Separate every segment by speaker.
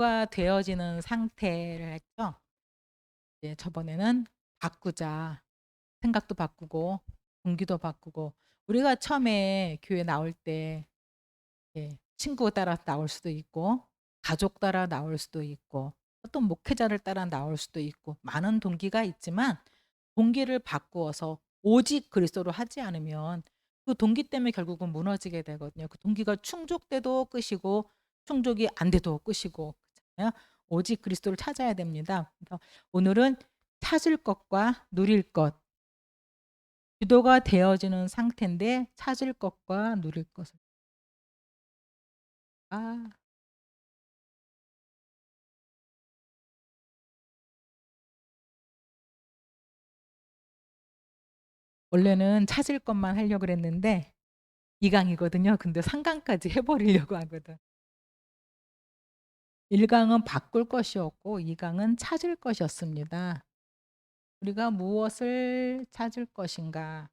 Speaker 1: 가 되어지는 상태를 했죠. 이제 저번에는 바꾸자. 생각도 바꾸고 동기도 바꾸고 우리가 처음에 교회 나올 때 친구 따라 나올 수도 있고 가족 따라 나올 수도 있고 어떤 목회자를 따라 나올 수도 있고 많은 동기가 있지만 동기를 바꾸어서 오직 그리스도로 하지 않으면 그 동기 때문에 결국은 무너지게 되거든요. 그 동기가 충족돼도 끝이고 충족이 안 돼도 끝이고 그렇잖아요. 오직 그리스도를 찾아야 됩니다. 그래서 오늘은 찾을 것과 누릴 것, 기도가 되어지는 상태인데 찾을 것과 누릴 것을. 아, 원래는 찾을 것만 하려고 그랬는데 2 강이거든요. 근데 3 강까지 해 버리려고 하거든. 1 강은 바꿀 것이었고 2 강은 찾을 것이었습니다. 우리가 무엇을 찾을 것인가?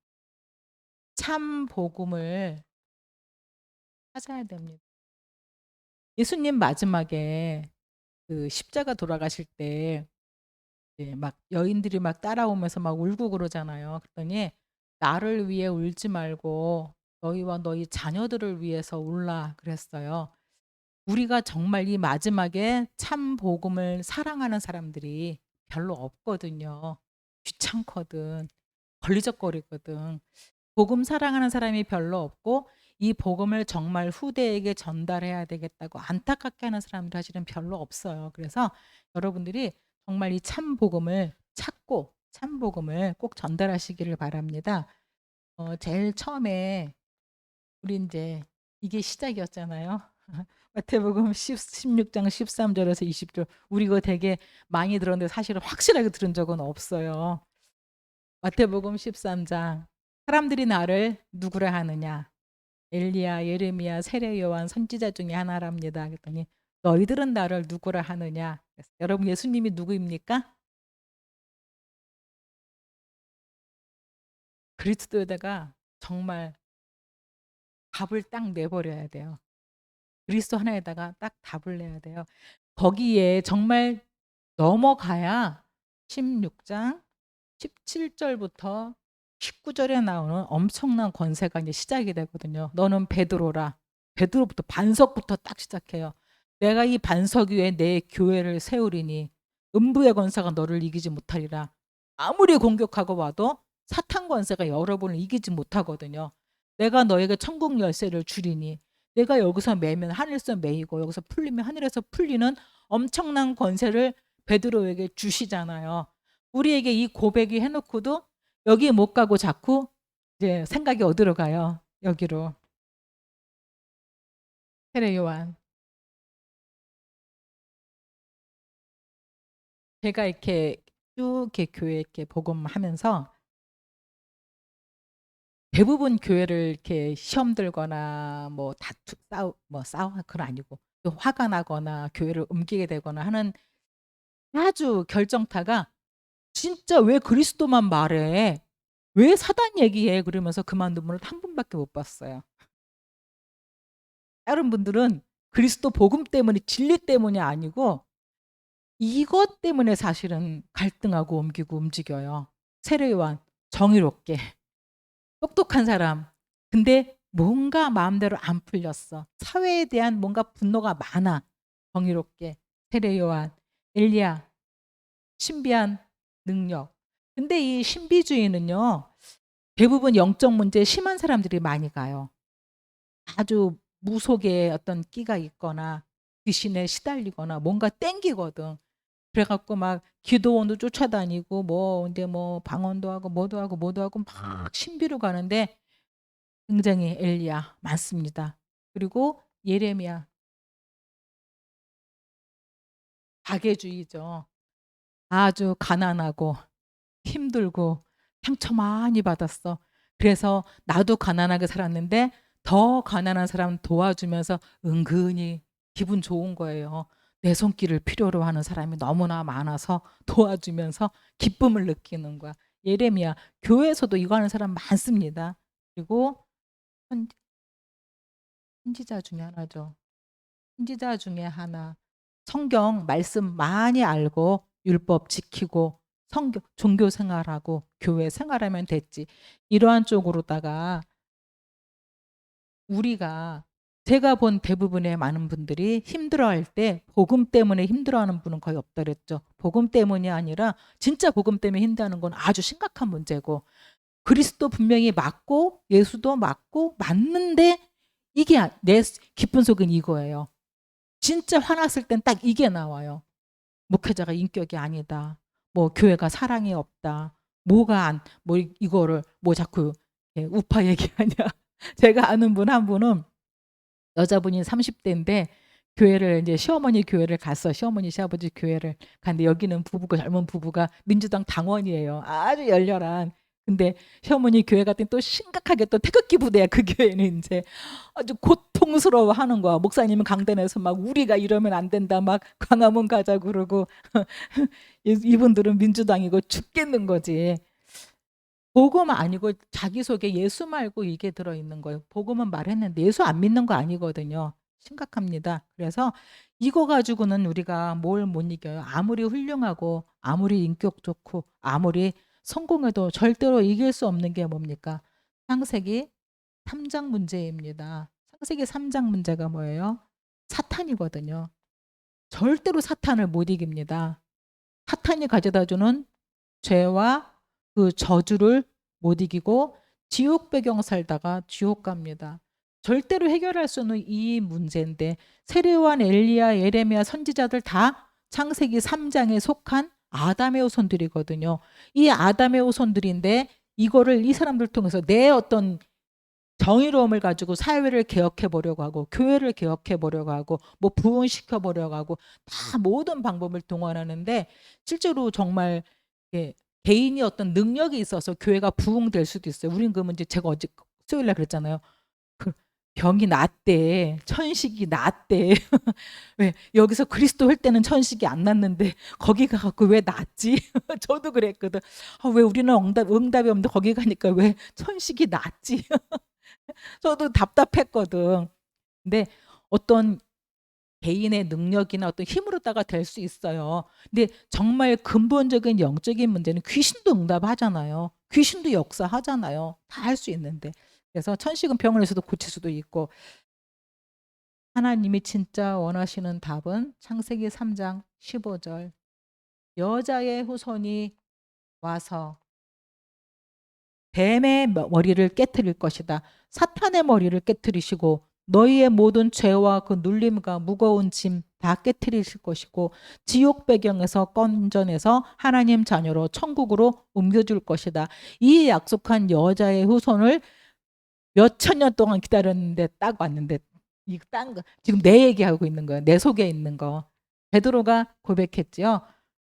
Speaker 1: 참 복음을 찾아야 됩니다. 예수님 마지막에 그 십자가 돌아가실 때 막 여인들이 막 따라오면서 막 울고 그러잖아요. 그랬더니 "나를 위해 울지 말고 너희와 너희 자녀들을 위해서 울라." 그랬어요. 우리가 정말 이 마지막에 참 복음을 사랑하는 사람들이 별로 없거든요. 귀찮거든. 걸리적거리거든. 복음 사랑하는 사람이 별로 없고 이 복음을 정말 후대에게 전달해야 되겠다고 안타깝게 하는 사람들이 사실은 별로 없어요. 그래서 여러분들이 정말 이 참 복음을 찾고 참 복음을 꼭 전달하시기를 바랍니다. 제일 처음에 우리 인제 이게 시작이었잖아요. 마태복음 16장 13 절에서 20절 우리 이거 되게 많이 들었는데 사실은 확실하게 들은 적은 없어요. 마태복음 13장 "사람들이 나를 누구라 하느냐? 엘리야, 예레미야, 세례 요한 선지자 중에 하나랍니다." 그랬더니 "너희들은 나를 누구라 하느냐?" 그랬어요. 여러분 예수님이 누구입니까? 그리스도에다가 정말 답을 딱 내 버려야 돼요. 그리스도 하나에다가 딱 답을 내야 돼요. 거기에 정말 넘어가야 16장 17 절부터 19 절에 나오는 엄청난 권세가 이제 시작이 되거든요. "너는 베드로라." 베드로부터 반석부터 딱 시작해요. "내가 이 반석 위에 내 교회를 세우리니 음부의 권세가 너를 이기지 못하리라." 아무리 공격하고 와도 사탄 권세가 여러분을 이기지 못하거든요. "내가 너에게 천국 열쇠를 주리니." 내가 여기서 매면 하늘에서 매이고 여기서 풀리면 하늘에서 풀리는 엄청난 권세를 베드로에게 주시잖아요. 우리에게 이 고백이 해 놓고도 여기 못 가고 자꾸 이제 생각이 어디로 가요? 여기로. 세례 요한. 제가 이렇게 쭉 이렇게 교회 이렇게 복음하면서 대부분 교회를 이렇게 시험 들거나 뭐 다투 싸우 뭐 싸워 그건 아니고 또 화가 나거나 교회를 옮기게 되거나 하는 아주 결정타가 "진짜 왜 그리스도만 말해? 왜 사단 얘기해?" 그러면서 그만둔 분을 한 분밖에 못 봤어요. 다른 분들은 그리스도 복음 때문에 진리 때문이 아니고 이것 때문에 사실은 갈등하고 옮기고 움직여요. 세례 요한 정의롭게 똑똑한 사람. 근데 뭔가 마음대로 안 풀렸어. 사회에 대한 뭔가 분노가 많아. 정의롭게 세례 요한, 엘리야 신비한 능력. 근데 이 신비주의는요. 대부분 영적 문제에 심한 사람들이 많이 가요. 아주 무속에 어떤 끼가 있거나 귀신에 시달리거나 뭔가 땡기거든. 그래 갖고 막 기도원도 쫓아다니고 뭐 인제 뭐 방언도 하고 뭐도 하고 뭐도 하고 막 신비로 가는데 굉장히 엘리야 많습니다. 그리고 예레미야 박애주의죠. 아주 가난하고 힘들고 상처 많이 받았어. 그래서 나도 가난하게 살았는데 더 가난한 사람 도와주면서 은근히 기분 좋은 거예요. 내 손길을 필요로 하는 사람이 너무나 많아서 도와주면서 기쁨을 느끼는 거야. 예레미야 교회에서도 이거 하는 사람 많습니다. 그리고 선 선지자 중에 하나죠. 선지자 중에 하나. 성경 말씀 많이 알고 율법 지키고 성경 종교 생활하고 교회 생활하면 됐지. 이러한 쪽으로다가 우리가 제가 본 대부분의 많은 분들이 힘들어할 때 복음 때문에 힘들어하는 분은 거의 없다 그랬죠. 복음 때문이 아니라 진짜 복음 때문에 힘들어하는 건 아주 심각한 문제고, 그리스도 분명히 맞고 예수도 맞고 맞는데 이게 내 깊은 속은 이거예요. 진짜 화났을 땐 딱 이게 나와요. 목회자가 인격이 아니다. 뭐 교회가 사랑이 없다. 뭐가 안, 뭐 이거를 뭐 자꾸 우파 얘기하냐. 제가 아는 분 한 분은 여자분이 30대인데 교회를 이제 시어머니 교회를 갔어. 시어머니 시아버지 교회를 갔는데 여기는 부부가 젊은 부부가 민주당 당원이에요. 아주 열렬한. 근데 시어머니 교회 갔더니 또 심각하게 또 태극기 부대야. 그 교회는 이제 아주 고통스러워하는 거야. 목사님은 강단에서 막 우리가 이러면 안 된다. 막 광화문 가자 그러고 이분들은 민주당이고 죽겠는 거지. 복음 아니고 자기 속에 예수 말고 이게 들어있는 거예요. 복음은 말했는데 예수 안 믿는 거 아니거든요. 심각합니다. 그래서 이거 가지고는 우리가 뭘 못 이겨요. 아무리 훌륭하고 아무리 인격 좋고 아무리 성공해도 절대로 이길 수 없는 게 뭡니까? 창세기 3장 문제입니다. 창세기 3장 문제가 뭐예요? 사탄이거든요. 절대로 사탄을 못 이깁니다. 사탄이 가져다주는 죄와 그 저주를 못 이기고 지옥 배경 살다가 지옥 갑니다. 절대로 해결할 수는 이 문제인데 세례요한, 엘리야, 예레미야 선지자들 다 창세기 3장에 속한 아담의 후손들이거든요. 이 아담의 후손들인데 이거를 이 사람들 통해서 내 어떤 정의로움을 가지고 사회를 개혁해 보려고 하고 교회를 개혁해 보려고 하고 뭐 부흥시켜 보려고 하고 다 모든 방법을 동원하는데 실제로 정말 개인이 어떤 능력이 있어서 교회가 부흥될 수도 있어요. 우린 그러면 이제 제가 어제 수요일날 그랬잖아요. 그 병이 낫대, 천식이 낫대. 왜 여기서 그리스도 할 때는 천식이 안 났는데 거기 가갖고 왜 낫지? 저도 그랬거든. 왜 우리는 응답이 없는데 거기 가니까 왜 천식이 낫지? 저도 답답했거든. 근데 어떤 개인의 능력이나 어떤 힘으로다가 될 수 있어요. 근데 정말 근본적인 영적인 문제는 귀신도 응답하잖아요. 귀신도 역사하잖아요. 다 할 수 있는데. 그래서 천식은 병원에서도 고칠 수도 있고, 하나님이 진짜 원하시는 답은 창세기 3장 15절 여자의 후손이 와서 뱀의 머리를 깨트릴 것이다. 사탄의 머리를 깨트리시고 너희의 모든 죄와 그 눌림과 무거운 짐 다 깨트리실 것이고 지옥 배경에서 건져내서 하나님 자녀로 천국으로 옮겨줄 것이다. 이 약속한 여자의 후손을 몇천 년 동안 기다렸는데 딱 왔는데 이 지금 내 얘기하고 있는 거예요. 내 속에 있는 거. 베드로가 고백했지요.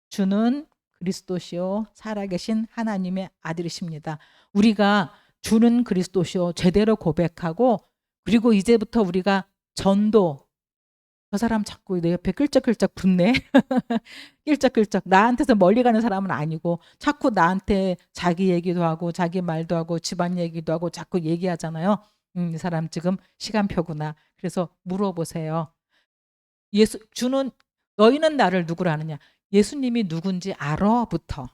Speaker 1: 주는 그리스도시요 살아계신 하나님의 아들이십니다. 우리가 주는 그리스도시요 제대로 고백하고 그리고 이제부터 우리가 전도, 저 사람 자꾸 내 옆에 끌적끌적 붙네. 끌적끌적 나한테서 멀리 가는 사람은 아니고 자꾸 나한테 자기 얘기도 하고 자기 말도 하고 집안 얘기도 하고 자꾸 얘기하잖아요. 이 사람 지금 시간표구나. 그래서 물어보세요. 주는 너희는 나를 누구로 아느냐? 예수님이 누군지 알아부터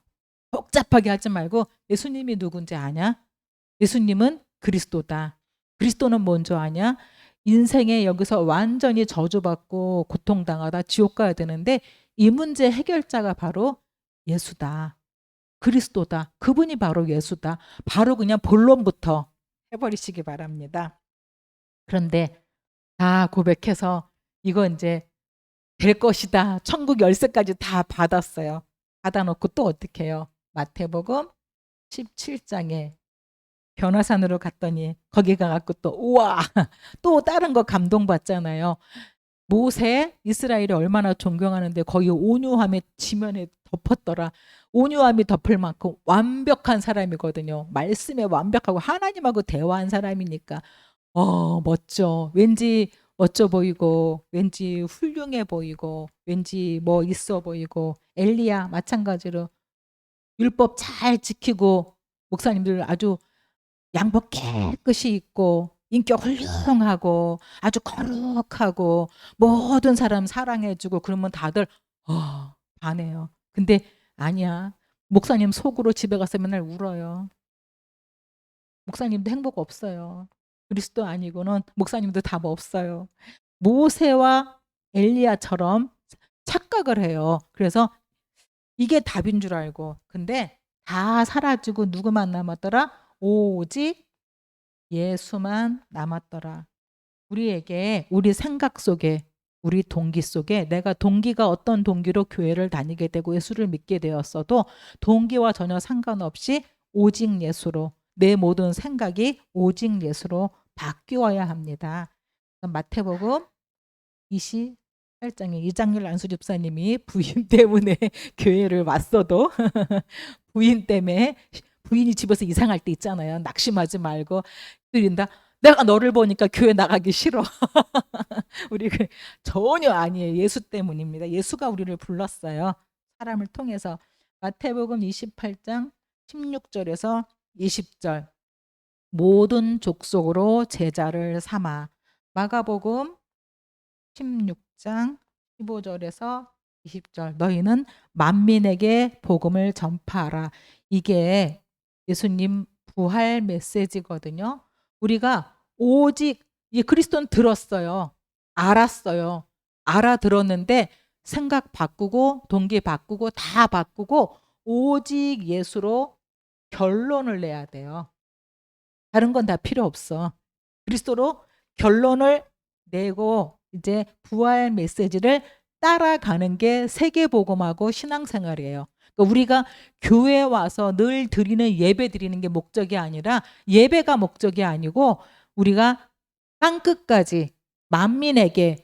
Speaker 1: 복잡하게 하지 말고 예수님이 누군지 아냐? 예수님은 그리스도다. 그리스도는 뭔지 아냐? 인생에 여기서 완전히 저주받고 고통당하다 지옥 가야 되는데 이 문제 해결자가 바로 예수다. 그리스도다. 그분이 바로 예수다. 바로 그냥 본론부터 해버리시기 바랍니다. 그런데 다 고백해서 이거 이제 될 것이다. 천국 열쇠까지 다 받았어요. 받아놓고 또 어떻게 해요? 마태복음 17장에 변화산으로 갔더니 거기 가갖고 또 우와 또 다른 거 감동받잖아요. 모세 이스라엘이 얼마나 존경하는데 거기 온유함의 지면에 덮었더라. 온유함이 덮을 만큼 완벽한 사람이거든요. 말씀에 완벽하고 하나님하고 대화한 사람이니까 멋져. 왠지 멋져 보이고 왠지 훌륭해 보이고 왠지 뭐 있어 보이고 엘리야 마찬가지로 율법 잘 지키고 목사님들 아주 양복 깨끗이 입고 인격 훌륭하고 아주 거룩하고 모든 사람 사랑해 주고 그러면 다들 반해요. 근데 아니야. 목사님 속으로 집에 가서 맨날 울어요. 목사님도 행복 없어요. 그리스도 아니고는 목사님도 답 없어요. 모세와 엘리야처럼 착각을 해요. 그래서 이게 답인 줄 알고. 근데 다 사라지고 누구만 남았더라? 오직 예수만 남았더라. 우리에게 우리 생각 속에 우리 동기 속에 내가 동기가 어떤 동기로 교회를 다니게 되고 예수를 믿게 되었어도 동기와 전혀 상관없이 오직 예수로 내 모든 생각이 오직 예수로 바뀌어야 합니다. 마태복음 28장에 이장렬 안수 집사님이 부인 때문에 교회를 왔어도 부인 때문에 부인이 집에서 이상할 때 있잖아요. 낙심하지 말고 드린다. 내가 너를 보니까 교회 나가기 싫어. 우리 전혀 아니에요. 예수 때문입니다. 예수가 우리를 불렀어요. 사람을 통해서. 마태복음 28장 16절에서 20절 모든 족속으로 제자를 삼아. 마가복음 16장 15절에서 20절 너희는 만민에게 복음을 전파하라. 이게 예수님 부활 메시지거든요. 우리가 오직 이 그리스도는 들었어요. 알았어요. 알아들었는데 생각 바꾸고 동기 바꾸고 다 바꾸고 오직 예수로 결론을 내야 돼요. 다른 건 다 필요 없어. 그리스도로 결론을 내고 이제 부활 메시지를 따라가는 게 세계복음하고 신앙생활이에요. 그러니까 우리가 교회에 와서 늘 드리는 예배 드리는 게 목적이 아니라 예배가 목적이 아니고 우리가 땅끝까지 만민에게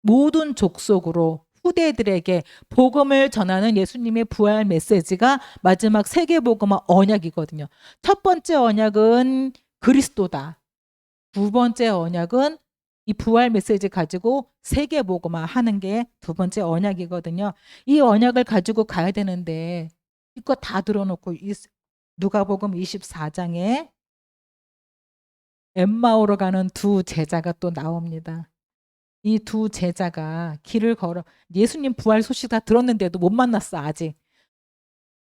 Speaker 1: 모든 족속으로 후대들에게 복음을 전하는 예수님의 부활 메시지가 마지막 세계복음화 언약이거든요. 첫 번째 언약은 그리스도다. 두 번째 언약은 이 부활 메시지 가지고 세계복음화 하는 게 두 번째 언약이거든요. 이 언약을 가지고 가야 되는데 이거 다 들어놓고 누가복음 24장에 엠마오로 가는 두 제자가 또 나옵니다. 이 두 제자가 길을 걸어 예수님 부활 소식 다 들었는데도 못 만났어 아직.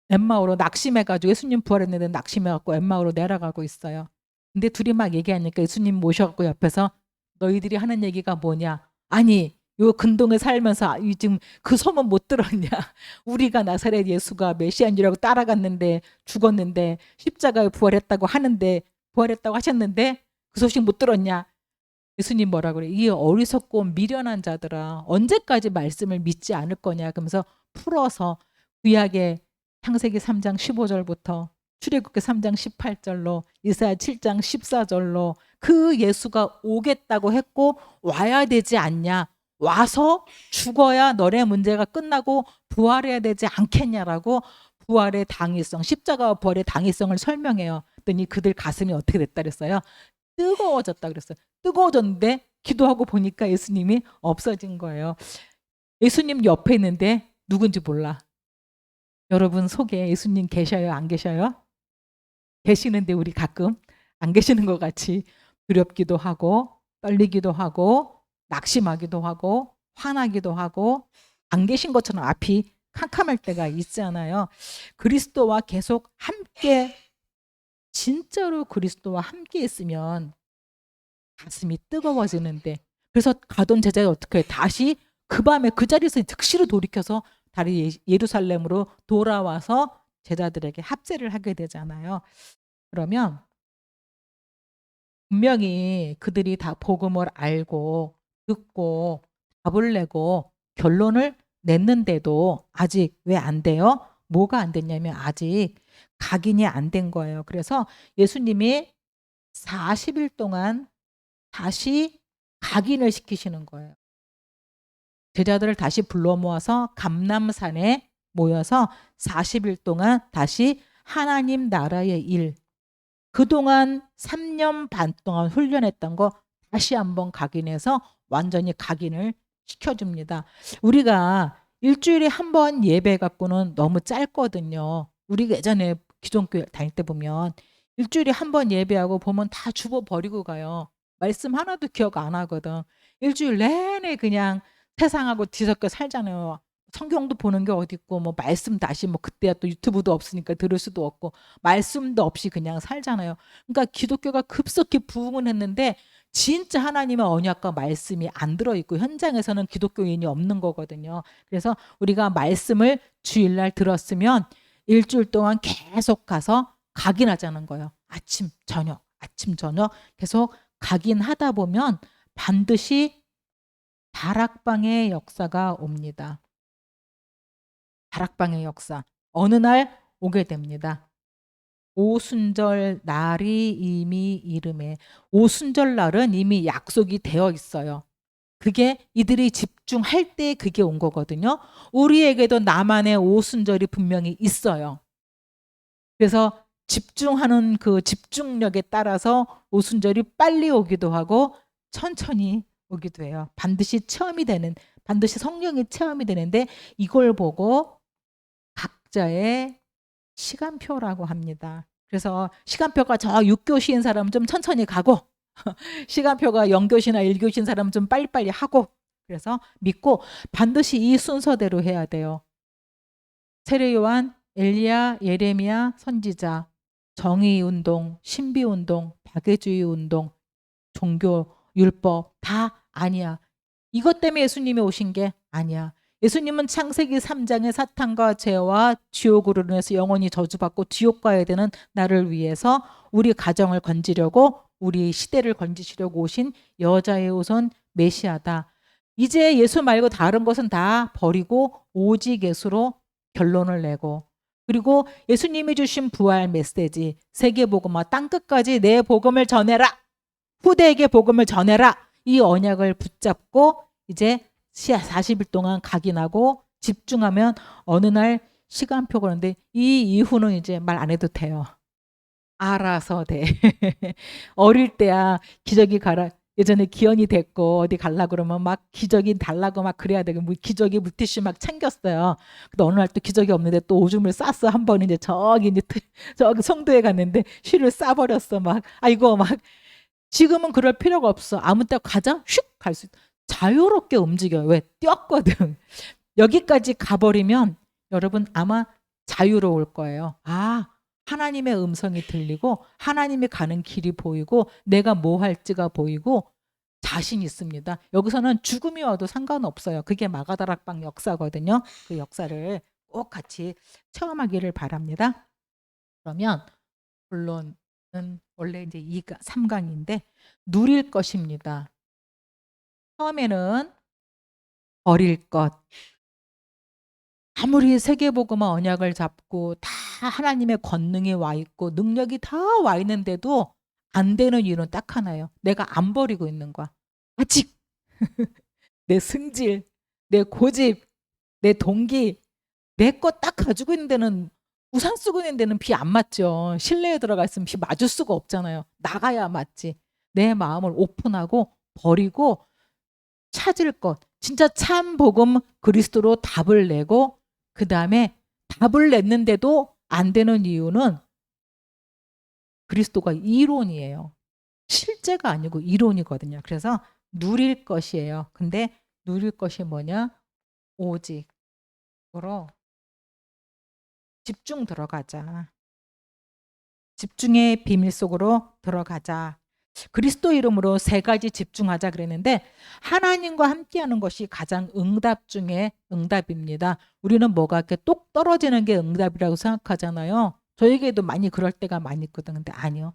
Speaker 1: 엠마오로 낙심해가지고 예수님 부활했는데 낙심해갖고 엠마오로 내려가고 있어요. 근데 둘이 막 얘기하니까 예수님 모셔갖고 옆에서 너희들이 하는 얘기가 뭐냐? 아니 요 근동에 살면서 지금 그 소문 못 들었냐? 우리가 나사렛 예수가 메시아인이라고 따라갔는데 죽었는데 십자가에 부활했다고 하는데 부활했다고 하셨는데 그 소식 못 들었냐? 예수님 뭐라 그래? 이 어리석고 미련한 자들아 언제까지 말씀을 믿지 않을 거냐? 그러면서 풀어서 구약의 창세기 3장 15절부터 출애굽기 3장 18절로 이사야 7장 14절로 그 예수가 오겠다고 했고 와야 되지 않냐? 와서 죽어야 너네 문제가 끝나고 부활해야 되지 않겠냐라고 부활의 당위성, 십자가와 부활의 당위성을 설명해요. 그랬더니 그들 가슴이 어떻게 됐다 그랬어요? 뜨거워졌다 그랬어요. 뜨거워졌는데 기도하고 보니까 예수님이 없어진 거예요. 예수님 옆에 있는데 누군지 몰라. 여러분 속에 예수님 계셔요? 안 계셔요? 계시는데 우리 가끔 안 계시는 것 같이 두렵기도 하고 떨리기도 하고 낙심하기도 하고 화나기도 하고 안 계신 것처럼 앞이 캄캄할 때가 있잖아요. 그리스도와 계속 함께 진짜로 그리스도와 함께 있으면 가슴이 뜨거워지는데 그래서 가던 제자가 어떻게 다시 그 밤에 그 자리에서 즉시로 돌이켜서 다시 예루살렘으로 돌아와서 제자들에게 합세를 하게 되잖아요. 그러면 분명히 그들이 다 복음을 알고 듣고 답을 내고 결론을 냈는데도 아직 왜 안 돼요? 뭐가 안 됐냐면 아직 각인이 안 된 거예요. 그래서 예수님이 40일 동안 다시 각인을 시키시는 거예요. 제자들을 다시 불러 모아서 감람산에 모여서 40일 동안 다시 하나님 나라의 일, 그동안 3년 반 동안 훈련했던 거 다시 한번 각인해서 완전히 각인을 시켜줍니다. 우리가 일주일에 한 번 예배 갖고는 너무 짧거든요. 우리가 예전에 기존교회 다닐 때 보면 일주일에 한 번 예배하고 보면 다 주워 버리고 가요. 말씀 하나도 기억 안 하거든. 일주일 내내 그냥 세상하고 뒤섞여 살잖아요. 성경도 보는 게 어디 있고 뭐 말씀 다시 뭐 그때야 또 유튜브도 없으니까 들을 수도 없고 말씀도 없이 그냥 살잖아요. 그러니까 기독교가 급속히 부흥은 했는데 진짜 하나님의 언약과 말씀이 안 들어있고 현장에서는 기독교인이 없는 거거든요. 그래서 우리가 말씀을 주일날 들었으면 일주일 동안 계속 가서 각인하자는 거예요. 아침 저녁 계속 각인하다 보면 반드시 다락방의 역사가 옵니다. 다락방의 역사. 어느 날 오게 됩니다. 오순절 날이 이미 이름에. 오순절 날은 이미 약속이 되어 있어요. 그게 이들이 집중할 때 그게 온 거거든요. 우리에게도 나만의 오순절이 분명히 있어요. 그래서 집중하는 그 집중력에 따라서 오순절이 빨리 오기도 하고 천천히 오기도 해요. 반드시 성령이 체험이 되는데 이걸 보고 각자의 시간표라고 합니다. 그래서 시간표가 저 6교시인 사람은 좀 천천히 가고 시간표가 0교시나 1교시인 사람은 좀 빨리빨리 하고 그래서 믿고 반드시 이 순서대로 해야 돼요. 세례요한, 엘리야, 예레미야, 선지자, 정의운동, 신비운동, 박애주의운동, 종교, 율법 다 아니야. 이것 때문에 예수님이 오신 게 아니야. 예수님은 창세기 3장의 사탄과 죄와 지옥으로 인해서 영원히 저주받고 지옥 가야 되는 나를 위해서 우리 가정을 건지려고 우리 시대를 건지시려고 오신 여자의 후손 메시아다. 이제 예수 말고 다른 것은 다 버리고 오직 예수로 결론을 내고 그리고 예수님이 주신 부활 메시지 세계복음화 땅끝까지 내 복음을 전해라. 후대에게 복음을 전해라. 이 언약을 붙잡고 이제 40일 동안 각인하고 집중하면 어느 날 시간표가 오는데 이 이후는 이제 말 안 해도 돼요. 알아서 돼. 어릴 때야 기저귀 갈아 예전에 기현이 됐고 어디 갈라 그러면 막 기저귀 달라고 막 그래야 되고 기저귀 물티슈 막 챙겼어요. 근데 어느 날 또 기저귀 없는데 또 오줌을 쌌어. 한 번 이제 저기 성도에 갔는데 쉬를 싸버렸어. 막 아이고 막 지금은 그럴 필요가 없어. 아무 때 가자 슉 갈 수 있어. 자유롭게 움직여요. 왜? 뛰었거든. 여기까지 가버리면 여러분 아마 자유로울 거예요. 아, 하나님의 음성이 들리고 하나님이 가는 길이 보이고 내가 뭐 할지가 보이고 자신 있습니다. 여기서는 죽음이 와도 상관없어요. 그게 마가다락방 역사거든요. 그 역사를 꼭 같이 체험하기를 바랍니다. 그러면 본론은 원래 이제 3강인데 누릴 것입니다. 처음에는 버릴 것. 아무리 세계복음화 언약을 잡고 다 하나님의 권능이 와 있고 능력이 다 와 있는데도 안 되는 이유는 딱 하나예요. 내가 안 버리고 있는 거야. 아직 내 승질, 내 고집, 내 동기, 내 거 딱 가지고 있는 데는 우산 쓰고 있는 데는 비 안 맞죠. 실내에 들어가 있으면 비 맞을 수가 없잖아요. 나가야 맞지. 내 마음을 오픈하고 버리고 찾을 것. 진짜 참 복음 그리스도로 답을 내고 그 다음에 답을 냈는데도 안 되는 이유는 그리스도가 이론이에요. 실제가 아니고 이론이거든요. 그래서 누릴 것이에요. 근데 누릴 것이 뭐냐? 오직으로 집중 들어가자. 집중의 비밀 속으로 들어가자. 그리스도 이름으로 3가지 집중하자 그랬는데 하나님과 함께하는 것이 가장 응답 중에 응답입니다. 우리는 뭐가 이렇게 똑 떨어지는 게 응답이라고 생각하잖아요. 저에게도 많이 그럴 때가 많이 있거든. 근데 아니요.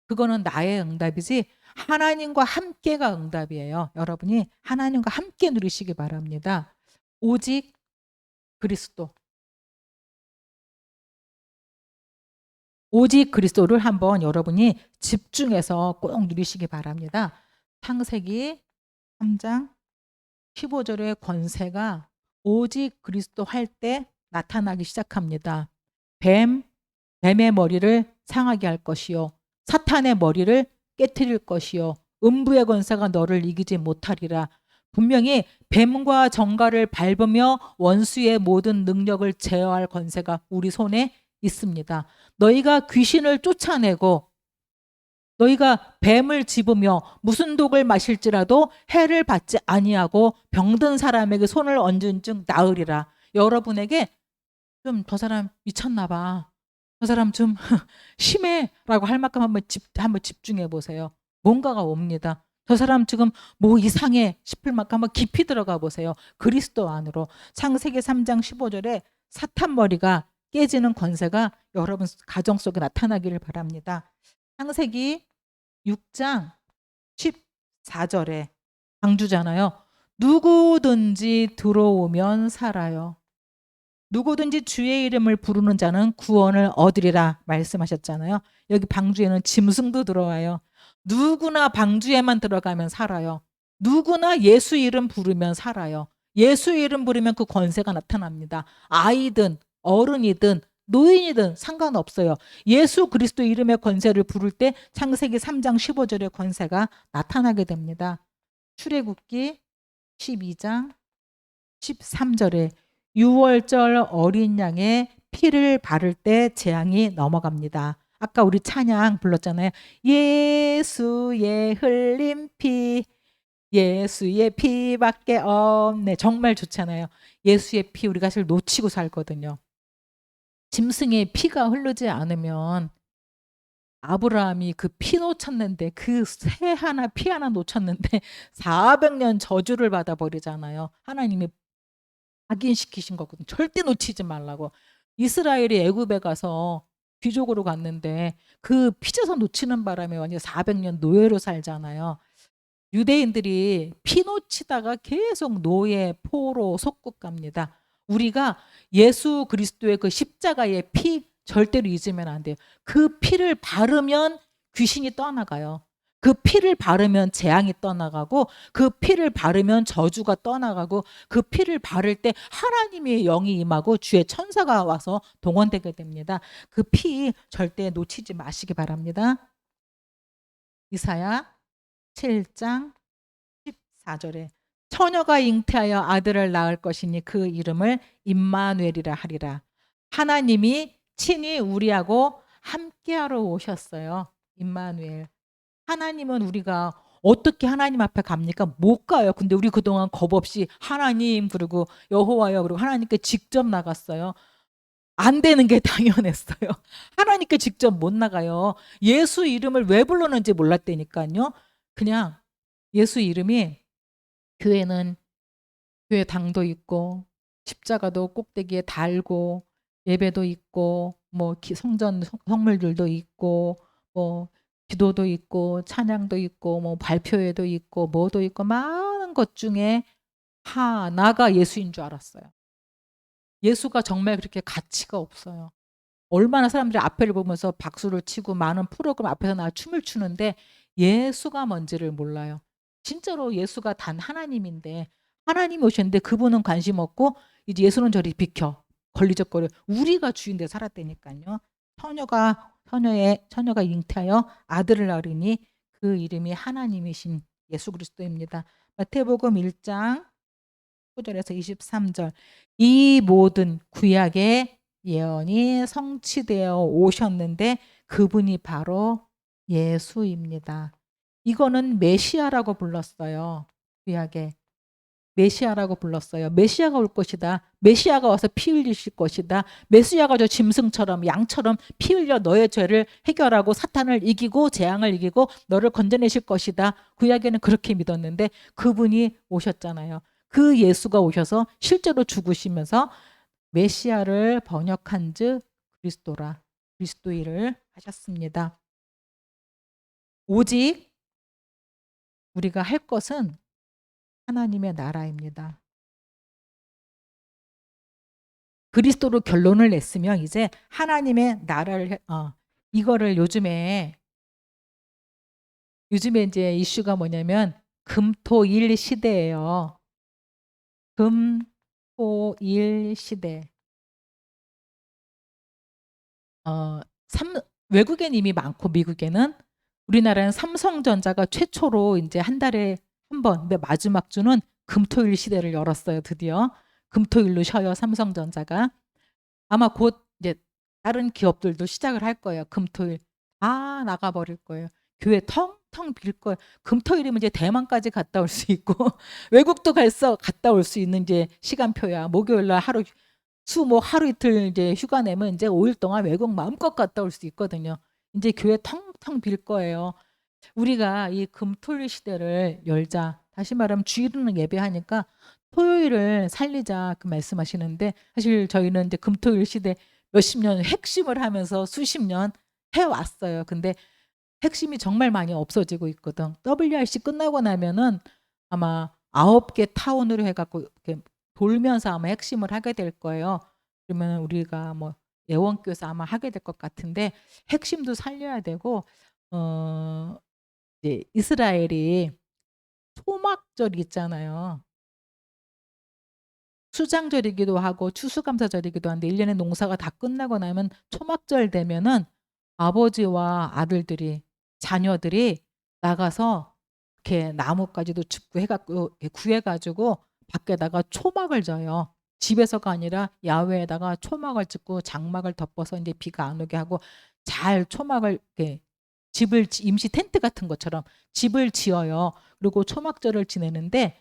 Speaker 1: 그거는 나의 응답이지 하나님과 함께가 응답이에요. 여러분이 하나님과 함께 누리시기 바랍니다. 오직 그리스도. 오직 그리스도를 한번 여러분이 집중해서 꼭 누리시기 바랍니다. 창세기 3장 15절의 권세가 오직 그리스도 할 때 나타나기 시작합니다. 뱀의 머리를 상하게 할 것이요 사탄의 머리를 깨트릴 것이요 음부의 권세가 너를 이기지 못하리라. 분명히 뱀과 정갈을 밟으며 원수의 모든 능력을 제어할 권세가 우리 손에 있습니다. 너희가 귀신을 쫓아내고 너희가 뱀을 집으며 무슨 독을 마실지라도 해를 받지 아니하고 병든 사람에게 손을 얹은 즉 나으리라. 여러분에게 좀 저 사람 미쳤나 봐. 저 사람 좀 심해라고 할 만큼 한번 집중해 보세요. 뭔가가 옵니다. 저 사람 지금 뭐 이상해 싶을 만큼 한번 깊이 들어가 보세요. 그리스도 안으로. 창세기 3장 15절에 사탄 머리가 깨지는 권세가 여러분 가정 속에 나타나기를 바랍니다. 창세기 6장 14절에 방주잖아요. 누구든지 들어오면 살아요. 누구든지 주의 이름을 부르는 자는 구원을 얻으리라 말씀하셨잖아요. 여기 방주에는 짐승도 들어와요. 누구나 방주에만 들어가면 살아요. 누구나 예수 이름 부르면 살아요. 예수 이름 부르면 그 권세가 나타납니다. 아이든 어른이든 노인이든 상관없어요. 예수 그리스도 이름의 권세를 부를 때 창세기 3장 15절의 권세가 나타나게 됩니다. 출애굽기 12장 13절에 6월절 어린 양의 피를 바를 때 재앙이 넘어갑니다. 아까 우리 찬양 불렀잖아요. 예수의 흘린 피, 예수의 피밖에 없네. 정말 좋잖아요. 예수의 피 우리가 사실 놓치고 살거든요. 짐승의 피가 흐르지 않으면 아브라함이 그 피 놓쳤는데 그 새 하나 피 하나 놓쳤는데 400년 저주를 받아버리잖아요. 하나님이 각인시키신 거거든요. 절대 놓치지 말라고. 이스라엘이 애굽에 가서 귀족으로 갔는데 그 피져서 놓치는 바람에 완전 400년 노예로 살잖아요. 유대인들이 피 놓치다가 계속 노예, 포로, 속국 갑니다. 우리가 예수 그리스도의 그 십자가의 피 절대로 잊으면 안 돼요. 그 피를 바르면 귀신이 떠나가요. 그 피를 바르면 재앙이 떠나가고 그 피를 바르면 저주가 떠나가고 그 피를 바를 때 하나님의 영이 임하고 주의 천사가 와서 동원되게 됩니다. 그 피 절대 놓치지 마시기 바랍니다. 이사야 7장 14절에 처녀가 잉태하여 아들을 낳을 것이니 그 이름을 임마누엘이라 하리라. 하나님이 친히 우리하고 함께하러 오셨어요. 임마누엘. 하나님은 우리가 어떻게 하나님 앞에 갑니까? 못 가요. 근데 우리 그동안 겁 없이 하나님 그리고 여호와여 그리고 하나님께 직접 나갔어요. 안 되는 게 당연했어요. 하나님께 직접 못 나가요. 예수 이름을 왜 불렀는지 몰랐다니까요. 그냥 예수 이름이 교회는 교회 당도 있고 십자가도 꼭대기에 달고 예배도 있고 뭐 성전 성물들도 있고 뭐 기도도 있고 찬양도 있고 뭐 발표회도 있고 뭐도 있고 많은 것 중에 하나가 예수인 줄 알았어요. 예수가 정말 그렇게 가치가 없어요. 얼마나 사람들이 앞에를 보면서 박수를 치고 많은 프로그램 앞에서 나 춤을 추는데 예수가 뭔지를 몰라요. 진짜로 예수가 단 하나님인데 하나님이 오셨는데 그분은 관심 없고 이제 예수는 저리 비켜 걸리적거려. 우리가 주인 돼 살았다니까요. 처녀가 잉태하여 아들을 낳으니 그 이름이 하나님이신 예수 그리스도입니다. 마태복음 1장 19절에서 23절 이 모든 구약의 예언이 성취되어 오셨는데 그분이 바로 예수입니다. 이거는 메시아라고 불렀어요. 구약에 메시아라고 불렀어요. 메시아가 올 것이다. 메시아가 와서 피 흘리실 것이다. 메시아가 저 짐승처럼 양처럼 피 흘려 너의 죄를 해결하고 사탄을 이기고 재앙을 이기고 너를 건져내실 것이다. 구약에는 그렇게 믿었는데 그분이 오셨잖아요. 그 예수가 오셔서 실제로 죽으시면서 메시아를 번역한 즉 그리스도라 그리스도인을 하셨습니다. 오직 우리가 할 것은 하나님의 나라입니다. 그리스도로 결론을 냈으면 이제 하나님의 나라를 이거를 요즘에 이제 이슈가 뭐냐면 금토일 시대예요. 금토일 시대. 외국엔 이미 많고 미국에는 우리나라는 삼성전자가 최초로 이제 한 달에 한 번, 근데 마지막 주는 금토일 시대를 열었어요. 드디어 금토일로 쉬어요. 삼성전자가 아마 곧 이제 다른 기업들도 시작을 할 거예요. 금토일 다 나가버릴 거예요. 교회 텅텅 빌 거예요. 금토일이면 이제 대만까지 갔다 올 수 있고 외국도 갔다 올 수 있는 이제 시간표야. 목요일 날 뭐 하루 이틀 이제 휴가 내면 이제 5일 동안 외국 마음껏 갔다 올 수 있거든요. 이제 교회 텅텅 빌 거예요. 우리가 이 금토일 시대를 열자. 다시 말하면 주일은 예배하니까 토요일을 살리자 그 말씀하시는데, 사실 저희는 이제 금토일 시대 몇십 년 핵심을 하면서 수십 년 해왔어요. 근데 핵심이 정말 많이 없어지고 있거든. WRC 끝나고 나면은 아마 9개 타운으로 해갖고 이렇게 돌면서 아마 핵심을 하게 될 거예요. 그러면 우리가 뭐 예원교에서 아마 하게 될 것 같은데, 핵심도 살려야 되고, 이제 이스라엘이 초막절이 있잖아요. 수장절이기도 하고 추수감사절이기도 한데 1년의 농사가 다 끝나고 나면 초막절 되면은 아버지와 아들들이, 자녀들이 나가서 이렇게 나뭇가지도 줍고 해갖고 이렇게 구해가지고 밖에다가 초막을 져요. 집에서가 아니라 야외에다가 초막을 짓고 장막을 덮어서 이제 비가 안 오게 하고 잘 초막을 이렇게 임시 텐트 같은 것처럼 집을 지어요. 그리고 초막절을 지내는데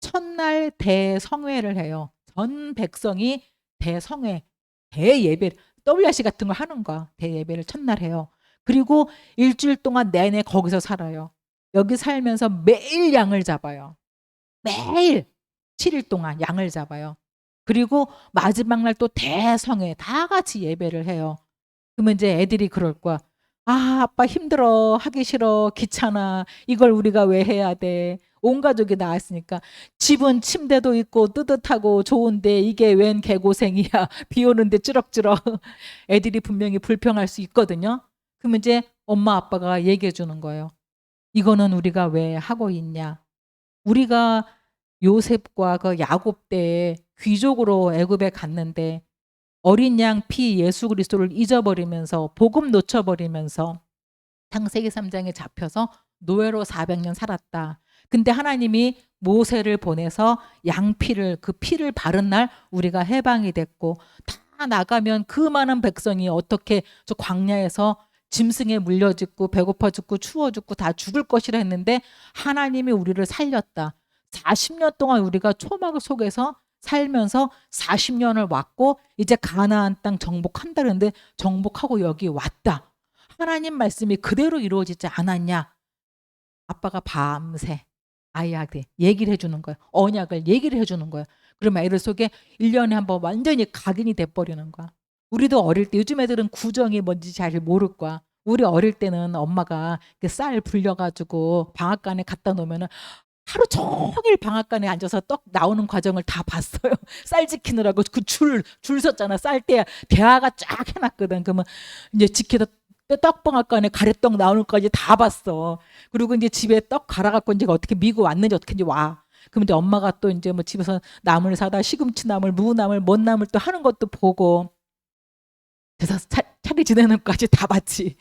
Speaker 1: 첫날 대성회를 해요. 전 백성이 대성회, 대예배, WRC 같은 걸 하는 거야. 대예배를 첫날 해요. 그리고 일주일 동안 내내 거기서 살아요. 여기 살면서 매일 양을 잡아요. 매일 7일 동안 양을 잡아요. 그리고 마지막 날 또 대성회 다 같이 예배를 해요. 그러면 이제 애들이 그럴 거야. 아, 아빠 힘들어, 하기 싫어, 귀찮아, 이걸 우리가 왜 해야 돼. 온 가족이 나왔으니까. 집은 침대도 있고 뜨뜻하고 좋은데 이게 웬 개고생이야. 비 오는데 찌럭찌럭. 애들이 분명히 불평할 수 있거든요. 그러면 이제 엄마 아빠가 얘기해 주는 거예요. 이거는 우리가 왜 하고 있냐. 우리가 요셉과 그 야곱 때에 귀족으로 애굽에 갔는데 어린 양 피 예수 그리스도를 잊어버리면서 복음 놓쳐버리면서 창세기 3장에 잡혀서 노예로 400년 살았다. 근데 하나님이 모세를 보내서 양피를, 그 피를 바른 날 우리가 해방이 됐고, 다 나가면 그 많은 백성이 어떻게 저 광야에서 짐승에 물려 죽고 배고파 죽고 추워 죽고 다 죽을 것이라 했는데 하나님이 우리를 살렸다. 40년 동안 우리가 초막 속에서 살면서 40년을 왔고 이제 가나안 땅 정복한다는데 정복하고 여기 왔다. 하나님 말씀이 그대로 이루어지지 않았냐. 아빠가 밤새 아이한테 얘기를 해주는 거예요. 언약을 얘기를 해주는 거예요. 그러면 애들 속에 1년에 한 번 완전히 각인이 돼버리는 거야. 우리도 어릴 때, 요즘 애들은 구정이 뭔지 잘 모를 거야. 우리 어릴 때는 엄마가 쌀 불려가지고 방앗간에 갖다 놓으면 하루 종일 방앗간에 앉아서 떡 나오는 과정을 다 봤어요. 쌀 지키느라고 그 줄 섰잖아. 쌀때 대화가 쫙 해놨거든. 그러면 이제 지켜다 떡방앗간에 가래떡 나오는 것까지 다 봤어. 그리고 이제 집에 떡 갈아갖고 이제 어떻게 미고 왔는지 어떻게 이제 와. 그럼 이제 엄마가 또 이제 뭐 집에서 나물 사다 시금치 나물, 무나물, 뭔 나물 또 하는 것도 보고. 그래서 차례 지내는 것까지 다 봤지.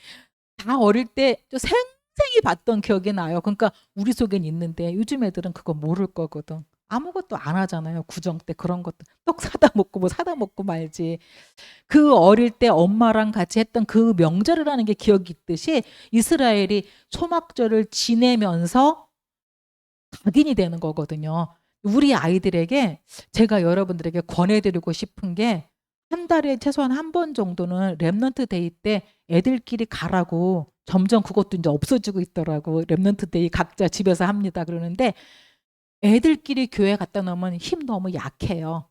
Speaker 1: 다 어릴 때 생생히 봤던 기억이 나요. 그러니까 우리 속엔 있는데 요즘 애들은 그거 모를 거거든. 아무것도 안 하잖아요. 구정 때 그런 것도. 떡 사다 먹고 뭐 사다 먹고 말지. 그 어릴 때 엄마랑 같이 했던 그 명절이라는 게 기억이 있듯이 이스라엘이 초막절을 지내면서 각인이 되는 거거든요. 우리 아이들에게 제가 여러분들에게 권해드리고 싶은 게 한 달에 최소한 한 번 정도는 렘넌트 데이 때 애들끼리 가라고. 점점 그것도 이제 없어지고 있더라고. 렘넌트 데이 각자 집에서 합니다. 그러는데 애들끼리 교회 갔다 놓으면 힘 너무 약해요.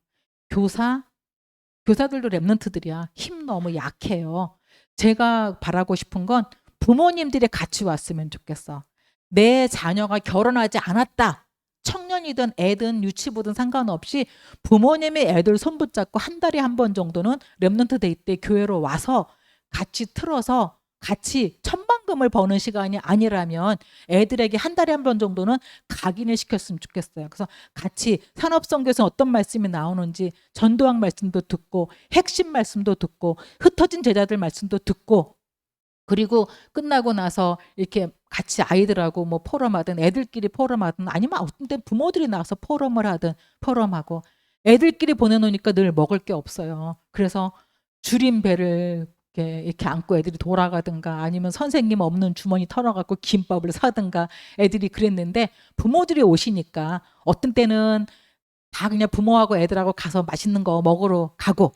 Speaker 1: 교사들도 렘넌트들이야. 힘 너무 약해요. 제가 바라고 싶은 건 부모님들이 같이 왔으면 좋겠어. 내 자녀가 결혼하지 않았다. 청년이든 애든 유치부든 상관없이 부모님이 애들 손 붙잡고 한 달에 한 번 정도는 렘넌트 데이 때 교회로 와서 같이 틀어서 같이 천만금을 버는 시간이 아니라면 애들에게 한 달에 한 번 정도는 각인을 시켰으면 좋겠어요. 그래서 같이 산업선교에서 어떤 말씀이 나오는지 전도학 말씀도 듣고 핵심 말씀도 듣고 흩어진 제자들 말씀도 듣고, 그리고 끝나고 나서 이렇게 같이 아이들하고 뭐 포럼하든 애들끼리 포럼하든 아니면 어떤 때 부모들이 나와서 포럼을 하든 포럼하고, 애들끼리 보내놓으니까 늘 먹을 게 없어요. 그래서 줄임배를 이렇게 안고 애들이 돌아가든가 아니면 선생님 없는 주머니 털어갖고 김밥을 사든가 애들이 그랬는데 부모들이 오시니까 어떤 때는 다 그냥 부모하고 애들하고 가서 맛있는 거 먹으러 가고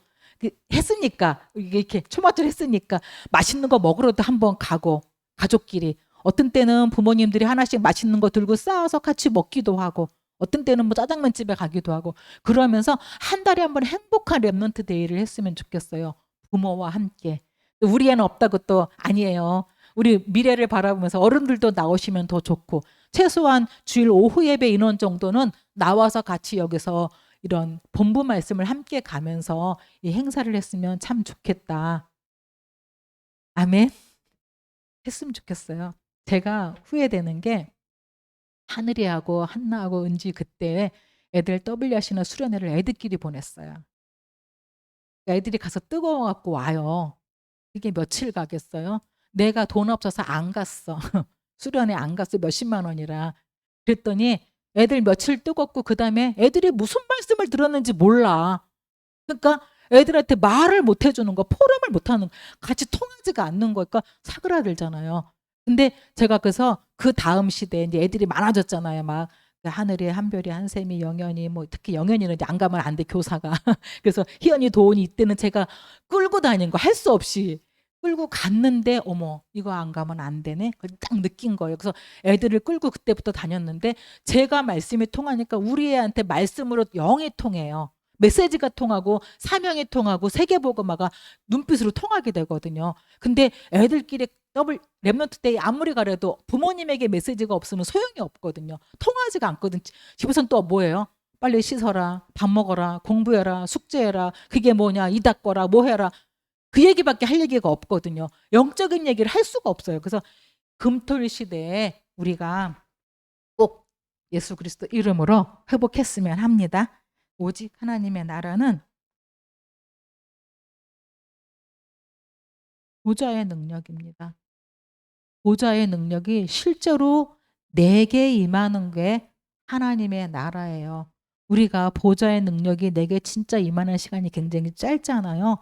Speaker 1: 했으니까 이게 이렇게 초마철 했으니까 맛있는 거 먹으러도 한번 가고 가족끼리 어떤 때는 부모님들이 하나씩 맛있는 거 들고 싸워서 같이 먹기도 하고 어떤 때는 뭐 짜장면 집에 가기도 하고 그러면서 한 달에 한 번 행복한 랩런트 데이를 했으면 좋겠어요. 부모와 함께. 우리 애는 없다고 또 아니에요. 우리 미래를 바라보면서 어른들도 나오시면 더 좋고 최소한 주일 오후 예배 인원 정도는 나와서 같이 여기서 이런 본부 말씀을 함께 가면서 이 행사를 했으면 참 좋겠다. 아멘. 했으면 좋겠어요. 제가 후회되는 게 하늘이하고 한나하고 은지 그때 애들 WRC나 수련회를 애들끼리 보냈어요. 애들이 가서 뜨거워갖고 와요. 이게 며칠 가겠어요? 내가 돈 없어서 안 갔어. 수련회 안 갔어. 몇십만 원이라. 그랬더니 애들 며칠 뜨겁고 그다음에 애들이 무슨 말씀을 들었는지 몰라. 그러니까 애들한테 말을 못 해주는 거, 포럼을 못 하는 거, 같이 통하지가 않는 거니까 사그라들잖아요. 근데 제가 그래서 그 다음 시대에 이제 애들이 많아졌잖아요. 막 하늘이 한별이 한샘이 영현이 뭐 특히 영현이는 이제 안 가면 안 돼 교사가. 그래서 희연이 도훈이 이때는 제가 끌고 다닌 거 할 수 없이 끌고 갔는데 어머 이거 안 가면 안 되네. 딱 느낀 거예요. 그래서 애들을 끌고 그때부터 다녔는데 제가 말씀이 통하니까 우리 애한테 말씀으로 영이 통해요. 메시지가 통하고 사명이 통하고 세계복음화가 눈빛으로 통하게 되거든요. 근데 애들끼리 랩런트 때에 아무리 가려도 부모님에게 메시지가 없으면 소용이 없거든요. 통하지가 않거든. 집에서는 또 뭐예요? 빨리 씻어라, 밥 먹어라, 공부해라, 숙제해라, 그게 뭐냐, 이 닦아라, 뭐 해라. 그 얘기밖에 할 얘기가 없거든요. 영적인 얘기를 할 수가 없어요. 그래서 금토일 시대에 우리가 꼭 예수 그리스도 이름으로 회복했으면 합니다. 오직 하나님의 나라는 보좌의 능력입니다. 보좌의 능력이 실제로 내게 임하는 게 하나님의 나라예요. 우리가 보좌의 능력이 내게 진짜 임하는 시간이 굉장히 짧잖아요.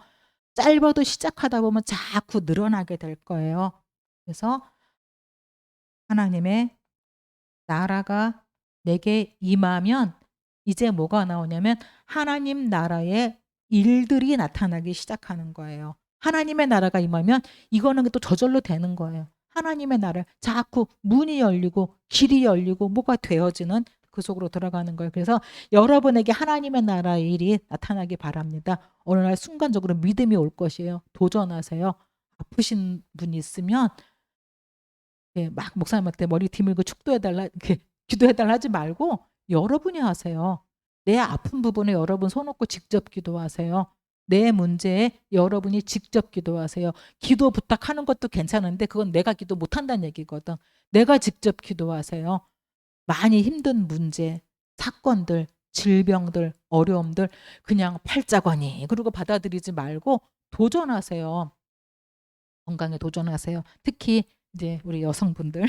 Speaker 1: 짧아도 시작하다 보면 자꾸 늘어나게 될 거예요. 그래서 하나님의 나라가 내게 임하면 이제 뭐가 나오냐면 하나님 나라의 일들이 나타나기 시작하는 거예요. 하나님의 나라가 임하면 이거는 또 저절로 되는 거예요. 하나님의 나라 자꾸 문이 열리고 길이 열리고 뭐가 되어지는 그 속으로 들어가는 거예요. 그래서 여러분에게 하나님의 나라의 일이 나타나기 바랍니다. 어느 날 순간적으로 믿음이 올 것이에요. 도전하세요. 아프신 분이 있으면 막 목사님한테 머리 뒤밀고 축도해달라 이렇게 기도해달라 하지 말고 여러분이 하세요. 내 아픈 부분에 여러분 손 얹고 직접 기도하세요. 내 문제에 여러분이 직접 기도하세요. 기도 부탁하는 것도 괜찮은데 그건 내가 기도 못한다는 얘기거든. 내가 직접 기도하세요. 많이 힘든 문제, 사건들, 질병들, 어려움들 그냥 팔자거니 그리고 받아들이지 말고 도전하세요. 건강에 도전하세요. 특히 이제 우리 여성분들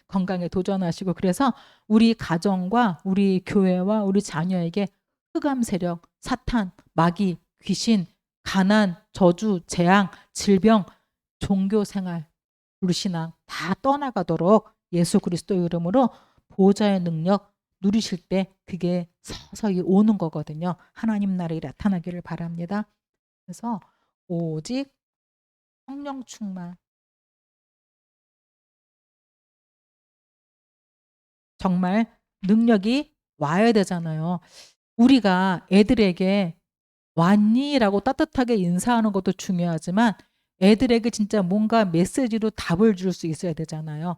Speaker 1: 건강에 도전하시고 그래서 우리 가정과 우리 교회와 우리 자녀에게 흑암 세력, 사탄, 마귀, 귀신, 가난, 저주, 재앙, 질병, 종교 생활, 불신앙 다 떠나가도록 예수 그리스도 이름으로 보호자의 능력 누리실 때 그게 서서히 오는 거거든요. 하나님 나라에 나타나기를 바랍니다. 그래서 오직 성령 충만 정말 능력이 와야 되잖아요. 우리가 애들에게 왔니? 라고 따뜻하게 인사하는 것도 중요하지만 애들에게 진짜 뭔가 메시지로 답을 줄 수 있어야 되잖아요.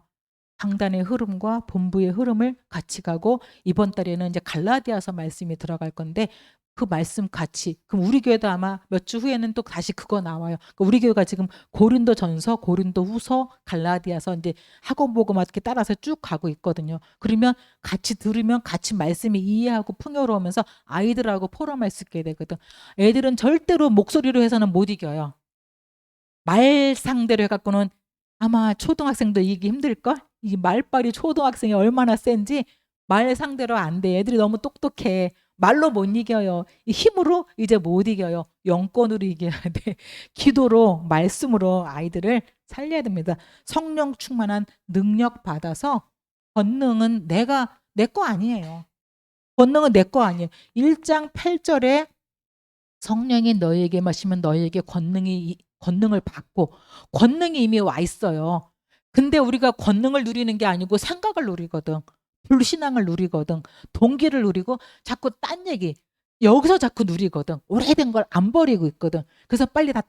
Speaker 1: 강단의 흐름과 본부의 흐름을 같이 가고 이번 달에는 이제 갈라디아서 말씀이 들어갈 건데 그 말씀 같이 그럼 우리 교회도 아마 몇 주 후에는 또 다시 그거 나와요. 그러니까 우리 교회가 지금 고린도전서, 고린도후서, 갈라디아서 이제 학원복음 이렇게 따라서 쭉 가고 있거든요. 그러면 같이 들으면 같이 말씀이 이해하고 풍요로우면서 아이들하고 포럼할 수 있게 되거든. 애들은 절대로 목소리로 해서는 못 이겨요. 말 상대로 해갖고는 아마 초등학생도 이기기 힘들걸? 이 말빨이 초등학생이 얼마나 센지 말 상대로 안 돼. 애들이 너무 똑똑해. 말로 못 이겨요. 이 힘으로 이제 못 이겨요. 영권으로 이겨야 돼. 기도로, 말씀으로 아이들을 살려야 됩니다. 성령 충만한 능력 받아서 권능은 내 거 아니에요. 권능은 내 거 아니에요. 1장 8절에 성령이 너희에게 마시면 너희에게 권능을 받고, 권능이 이미 와 있어요. 근데 우리가 권능을 누리는 게 아니고 생각을 누리거든. 불신앙을 누리거든. 동기를 누리고 자꾸 딴 얘기 여기서 자꾸 누리거든. 오래된 걸 안 버리고 있거든. 그래서 빨리 다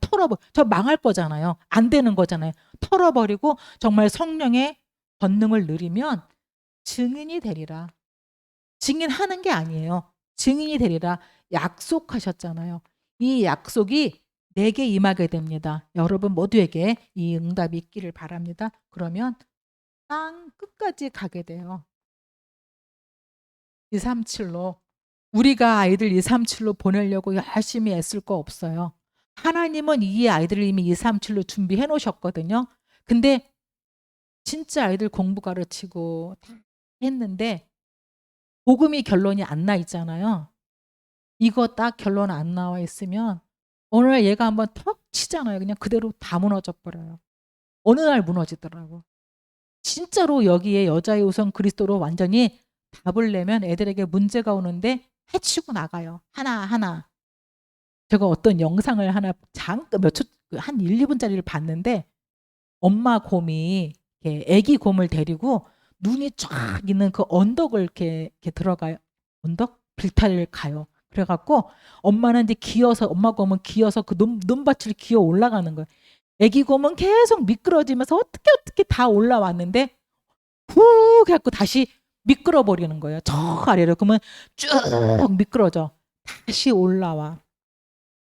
Speaker 1: 저 망할 거잖아요. 안 되는 거잖아요. 털어버리고 정말 성령의 권능을 누리면 증인이 되리라. 증인하는 게 아니에요. 증인이 되리라 약속하셨잖아요. 이 약속이 내게 임하게 됩니다. 여러분 모두에게 이 응답이 있기를 바랍니다. 그러면 땅 끝까지 가게 돼요. 237로. 우리가 아이들 237로 보내려고 열심히 애쓸 거 없어요. 하나님은 이 아이들을 이미 237로 준비해 놓으셨거든요. 근데 진짜 아이들 공부 가르치고 다 했는데 복음이 결론이 안 나 있잖아요. 이거 딱 결론 안 나와 있으면 어느 날 얘가 한번 턱 치잖아요. 그냥 그대로 다 무너져 버려요. 어느 날 무너지더라고. 진짜로 여기에 여자의 우선 그리스도로 완전히 답을 내면 애들에게 문제가 오는데 해치고 나가요. 하나하나. 제가 어떤 영상을 하나 잠깐 한 1, 2분짜리를 봤는데 엄마 곰이 애기 곰을 데리고 눈이 쫙 있는 그 언덕을 이렇게 들어가요. 언덕? 빌타를 가요. 그래갖고 엄마는 이제 엄마 곰은 기어서 그 눈밭을 기어 올라가는 거예요. 애기 곰은 계속 미끄러지면서 어떻게 다 올라왔는데 후 해갖고 다시 미끄러 버리는 거예요. 저 아래로. 그러면 쭉 미끄러져. 다시 올라와.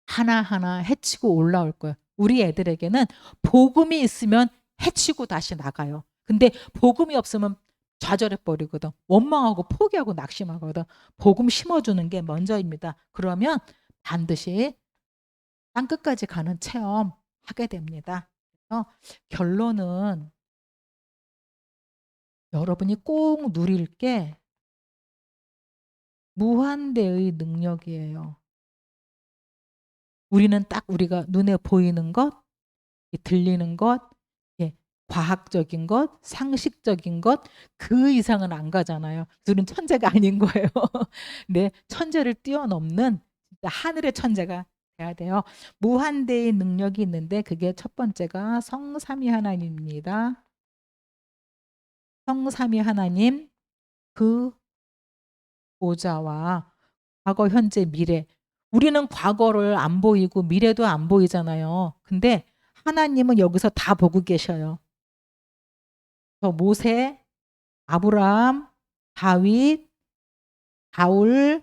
Speaker 1: 하나하나 해치고 올라올 거예요. 우리 애들에게는 복음이 있으면 해치고 다시 나가요. 근데 복음이 없으면 좌절해 버리거든. 원망하고 포기하고 낙심하거든. 복음 심어주는 게 먼저입니다. 그러면 반드시 땅끝까지 가는 체험 하게 됩니다. 그래서 결론은 여러분이 꼭 누릴 게 무한대의 능력이에요. 우리는 딱 우리가 눈에 보이는 것, 들리는 것, 과학적인 것, 상식적인 것, 그 이상은 안 가잖아요. 우리는 천재가 아닌 거예요. 네, 천재를 뛰어넘는 진짜 하늘의 천재가 돼야 돼요. 무한대의 능력이 있는데 그게 첫 번째가 성삼위 하나님입니다. 성삼위 하나님 그 보좌와 과거, 현재, 미래. 우리는 과거를 안 보이고 미래도 안 보이잖아요. 근데 하나님은 여기서 다 보고 계셔요. 모세, 아브라함, 다윗, 바울,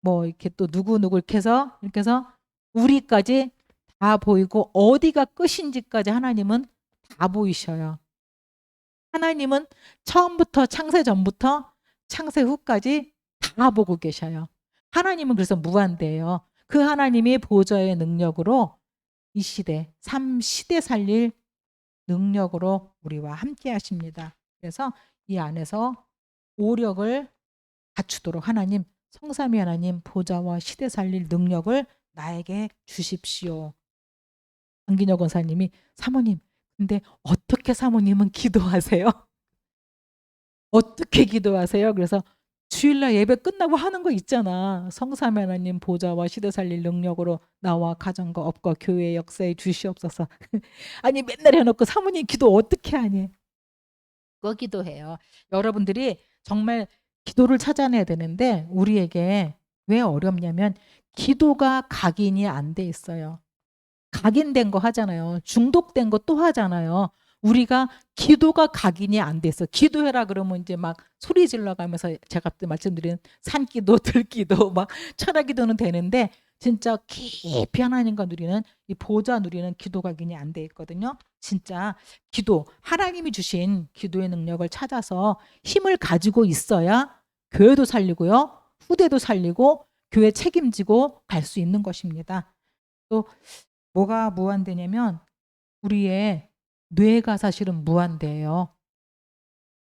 Speaker 1: 뭐 이렇게 또 누구 이렇게 해서 우리까지 다 보이고 어디가 끝인지까지 하나님은 다 보이셔요. 하나님은 처음부터 창세 전부터 창세 후까지 다 보고 계셔요. 하나님은 그래서 무한대예요. 그 하나님이 보좌의 능력으로 이 시대, 3시대 살릴 능력으로 우리와 함께 하십니다. 그래서 이 안에서 오력을 갖추도록 하나님, 성삼위 하나님 보좌와 시대 살릴 능력을 나에게 주십시오. 안기녀 권사님이 사모님, 근데 어떻게 사모님은 기도하세요? 어떻게 기도하세요? 그래서 주일날 예배 끝나고 하는 거 있잖아. 성삼위 하나님 보좌와 시대 살릴 능력으로 나와 가정과 업과 교회 역사에 주시옵소서. 아니 맨날 해놓고 사모님 기도 어떻게 하니? 그거 기도해요. 여러분들이 정말 기도를 찾아내야 되는데 우리에게 왜 어렵냐면 기도가 각인이 안 돼 있어요. 각인된 거 하잖아요. 중독된 거 또 하잖아요. 우리가 기도가 각인이 안 돼 있어. 기도해라 그러면 이제 막 소리 질러가면서 제가 그때 말씀드린 산기도 들기도 막 철학기도는 되는데 진짜 깊이 하나님과 누리는 이 보좌 누리는 기도 각인이 안 돼 있거든요. 진짜 기도, 하나님이 주신 기도의 능력을 찾아서 힘을 가지고 있어야 교회도 살리고요. 후대도 살리고 교회 책임지고 갈 수 있는 것입니다. 또 뭐가 무한대냐면 우리의 뇌가 사실은 무한대예요.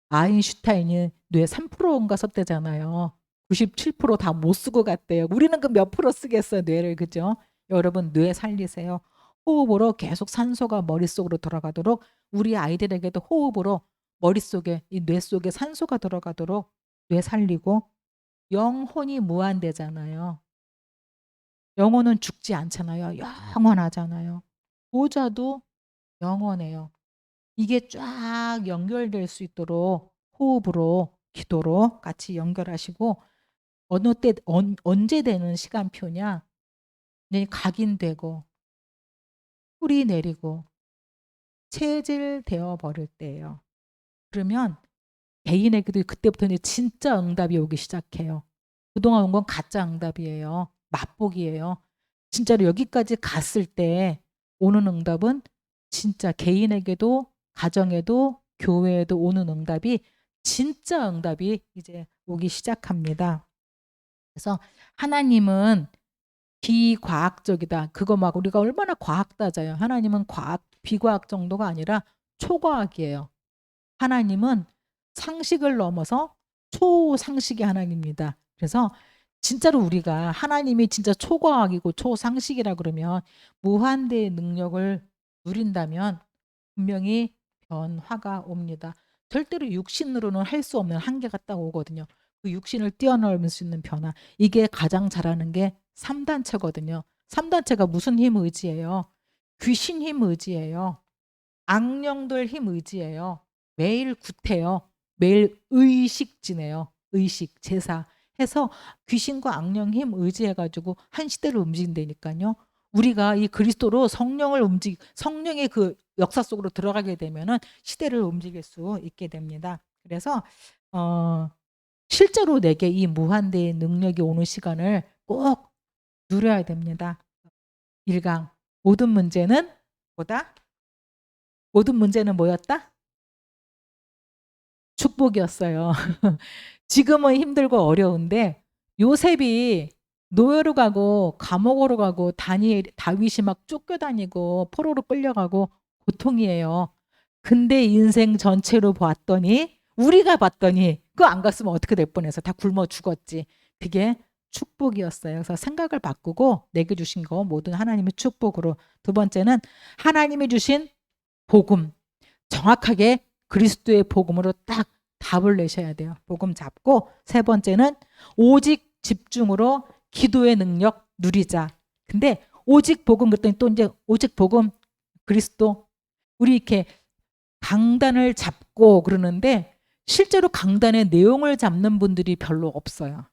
Speaker 1: 아인슈타인이 뇌 3%인가 썼대잖아요. 97%다 못 쓰고 갔대요. 우리는 그 몇 프로 쓰겠어요, 뇌를. 그죠? 여러분 뇌 살리세요. 호흡으로 계속 산소가 머릿속으로 들어가도록, 우리 아이들에게도 호흡으로 머릿속에, 이 뇌 속에 산소가 들어가도록 뇌 살리고. 영혼이 무한대잖아요. 영혼은 죽지 않잖아요. 영원하잖아요. 보좌도 영원해요. 이게 쫙 연결될 수 있도록 호흡으로, 기도로 같이 연결하시고, 어느 때 언제 되는 시간표냐? 네, 각인되고 뿌리 내리고 체질되어 버릴 때예요. 그러면 개인에게도 그때부터 이제 진짜 응답이 오기 시작해요. 그동안 온 건 가짜 응답이에요. 맛보기예요. 진짜로 여기까지 갔을 때 오는 응답은 진짜 개인에게도, 가정에도, 교회에도 오는 응답이, 진짜 응답이 이제 오기 시작합니다. 그래서 하나님은 비과학적이다. 그거 막 우리가 얼마나 과학 따져요. 하나님은 비과학 정도가 아니라 초과학이에요. 하나님은 상식을 넘어서 초상식의 하나님입니다. 그래서 진짜로 우리가 하나님이 진짜 초과학이고 초상식이라 그러면 무한대의 능력을 누린다면 분명히 변화가 옵니다. 절대로 육신으로는 할 수 없는 한계가 딱 오거든요. 그 육신을 뛰어넘을 수 있는 변화. 이게 가장 잘하는 게 3단체거든요. 3단체가 무슨 힘 의지예요? 귀신 힘 의지예요. 악령들 힘 의지예요. 매일 구태요. 매일 의식 지내요. 의식, 제사 해서 귀신과 악령 힘 의지해가지고 한 시대를 움직인다니까요. 우리가 이 그리스도로 성령의 그 역사 속으로 들어가게 되면은 시대를 움직일 수 있게 됩니다. 그래서 실제로 내게 이 무한대의 능력이 오는 시간을 꼭 누려야 됩니다. 1강 모든 문제는 뭐였다? 축복이었어요. 지금은 힘들고 어려운데 요셉이 노예로 가고 감옥으로 가고 다윗이 막 쫓겨다니고 포로로 끌려가고 고통이에요. 근데 인생 전체로 우리가 봤더니 그거 안 갔으면 어떻게 될 뻔해서 다 굶어 죽었지. 그게 축복이었어요. 그래서 생각을 바꾸고 내게 주신 거 모든 하나님의 축복으로. 두 번째는 하나님이 주신 복음, 정확하게 그리스도의 복음으로 딱 답을 내셔야 돼요. 복음 잡고. 세 번째는 오직 집중으로 기도의 능력 누리자. 근데 오직 복음 그랬더니 또 이제 오직 복음 그리스도, 우리 이렇게 강단을 잡고 그러는데 실제로 강단의 내용을 잡는 분들이 별로 없어요.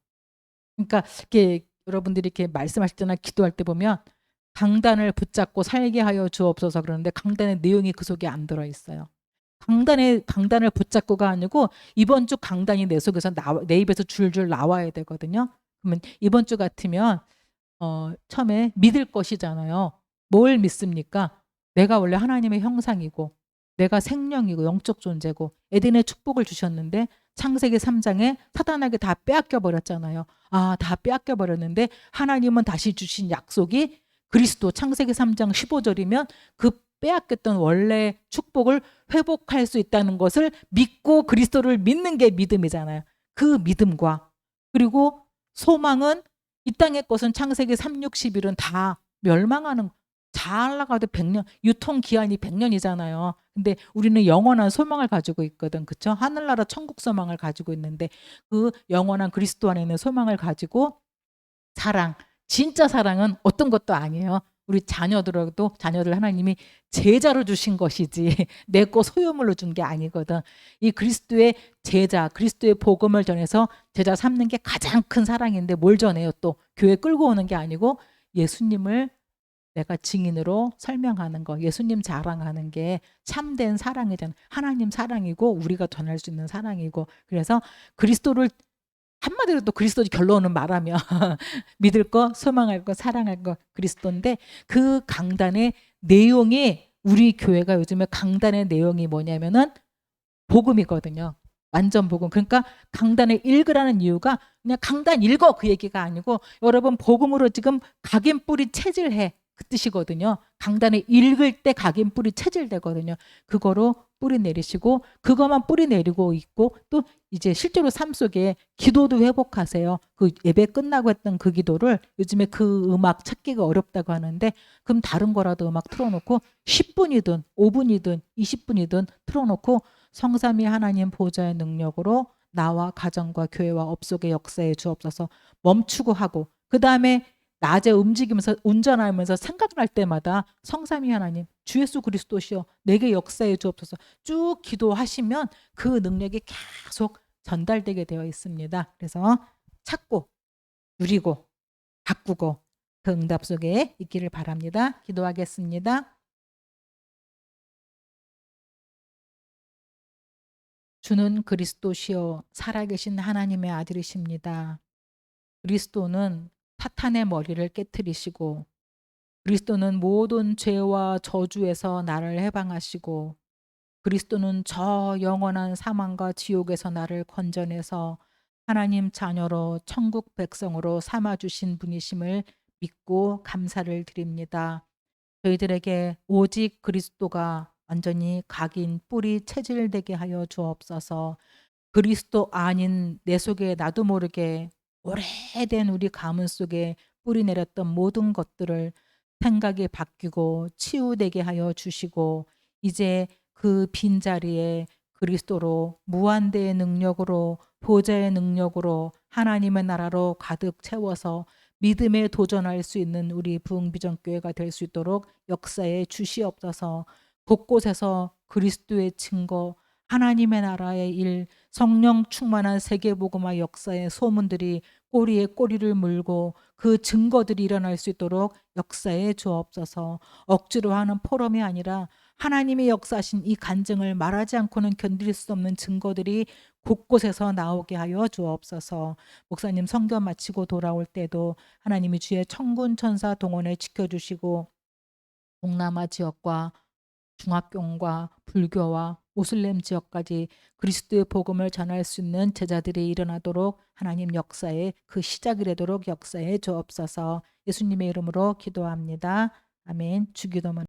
Speaker 1: 그러니까 이렇게 여러분들이 이렇게 말씀하실 때나 기도할 때 보면 강단을 붙잡고 살게 하여 주옵소서 그러는데 강단의 내용이 그 속에 안 들어 있어요. 강단을 붙잡고가 아니고 이번 주 강단이 내 속에서 내 입에서 줄줄 나와야 되거든요. 그러면 이번 주 같으면 처음에 믿을 것이잖아요. 뭘 믿습니까? 내가 원래 하나님의 형상이고 내가 생명이고 영적 존재고 에덴의 축복을 주셨는데 창세기 3장에 사단에게 다 빼앗겨 버렸잖아요. 다 빼앗겨 버렸는데 하나님은 다시 주신 약속이 그리스도, 창세기 3장 15절이면 그 빼앗겼던 원래 축복을 회복할 수 있다는 것을 믿고 그리스도를 믿는 게 믿음이잖아요. 그 믿음과, 그리고 소망은 이 땅의 것은 창세기 3, 6, 11은 다 멸망하는, 잘 나가도 100년, 유통기한이 100년이잖아요. 근데 우리는 영원한 소망을 가지고 있거든. 그렇죠? 하늘나라 천국 소망을 가지고 있는데 그 영원한 그리스도 안에 있는 소망을 가지고 사랑, 진짜 사랑은 어떤 것도 아니에요. 우리 자녀들 하나님이 제자로 주신 것이지 내 거 소유물로 준 게 아니거든. 이 그리스도의 제자, 그리스도의 복음을 전해서 제자 삼는 게 가장 큰 사랑인데 뭘 전해요? 또 교회 끌고 오는 게 아니고 예수님을 내가 증인으로 설명하는 거, 예수님 자랑하는 게 참된 사랑이잖아. 하나님 사랑이고 우리가 전할 수 있는 사랑이고. 그래서 그리스도를 한마디로 또 그리스도 결론은 말하면 믿을 거, 소망할 거, 사랑할 거 그리스도인데 그 강단의 내용이, 우리 교회가 요즘에 강단의 내용이 뭐냐면은 복음이거든요. 완전 복음. 그러니까 강단을 읽으라는 이유가 그냥 강단 읽어 그 얘기가 아니고 여러분 복음으로 지금 각인 뿌리 체질해. 그 뜻이거든요. 강단에 읽을 때 각인 뿌리 체질되거든요. 그거로 뿌리 내리시고 그것만 뿌리 내리고 있고 또 이제 실제로 삶 속에 기도도 회복하세요. 그 예배 끝나고 했던 그 기도를 요즘에 그 음악 찾기가 어렵다고 하는데 그럼 다른 거라도 음악 틀어놓고 10분이든 5분이든 20분이든 틀어놓고 성삼위 하나님 보좌의 능력으로 나와 가정과 교회와 업속의 역사에 주옵소서 멈추고 하고 그 다음에 낮에 움직이면서 운전하면서 생각날 때마다 성삼위 하나님 주 예수 그리스도시여 내게 역사해 주옵소서 쭉 기도하시면 그 능력이 계속 전달되게 되어 있습니다. 그래서 찾고 누리고 바꾸고 그 응답 속에 있기를 바랍니다. 기도하겠습니다. 주는 그리스도시요 살아계신 하나님의 아들이십니다. 그리스도는 사탄의 머리를 깨뜨리시고 그리스도는 모든 죄와 저주에서 나를 해방하시고 그리스도는 저 영원한 사망과 지옥에서 나를 건져내서 하나님 자녀로 천국 백성으로 삼아주신 분이심을 믿고 감사를 드립니다. 저희들에게 오직 그리스도가 완전히 각인 뿌리 체질되게 하여 주옵소서. 그리스도 아닌 내 속에 나도 모르게 오래된 우리 가문 속에 뿌리 내렸던 모든 것들을 생각이 바뀌고 치유되게 하여 주시고 이제 그 빈자리에 그리스도로 무한대의 능력으로 보좌의 능력으로 하나님의 나라로 가득 채워서 믿음에 도전할 수 있는 우리 부흥비전교회가 될 수 있도록 역사에 주시옵소서. 곳곳에서 그리스도의 증거 하나님의 나라의 일 성령 충만한 세계복음화 역사의 소문들이 꼬리에 꼬리를 물고 그 증거들이 일어날 수 있도록 역사에 주옵소서. 억지로 하는 포럼이 아니라 하나님의 역사하신 이 간증을 말하지 않고는 견딜 수 없는 증거들이 곳곳에서 나오게 하여 주옵소서. 목사님 성경 마치고 돌아올 때도 하나님이 주의 천군 천사 동원에 지켜주시고 동남아 지역과 중화권과 불교와 모슬렘 지역까지 그리스도의 복음을 전할 수 있는 제자들이 일어나도록 하나님 역사의 그 시작이 되도록 역사에 주옵소서. 예수님의 이름으로 기도합니다. 아멘. 주기도문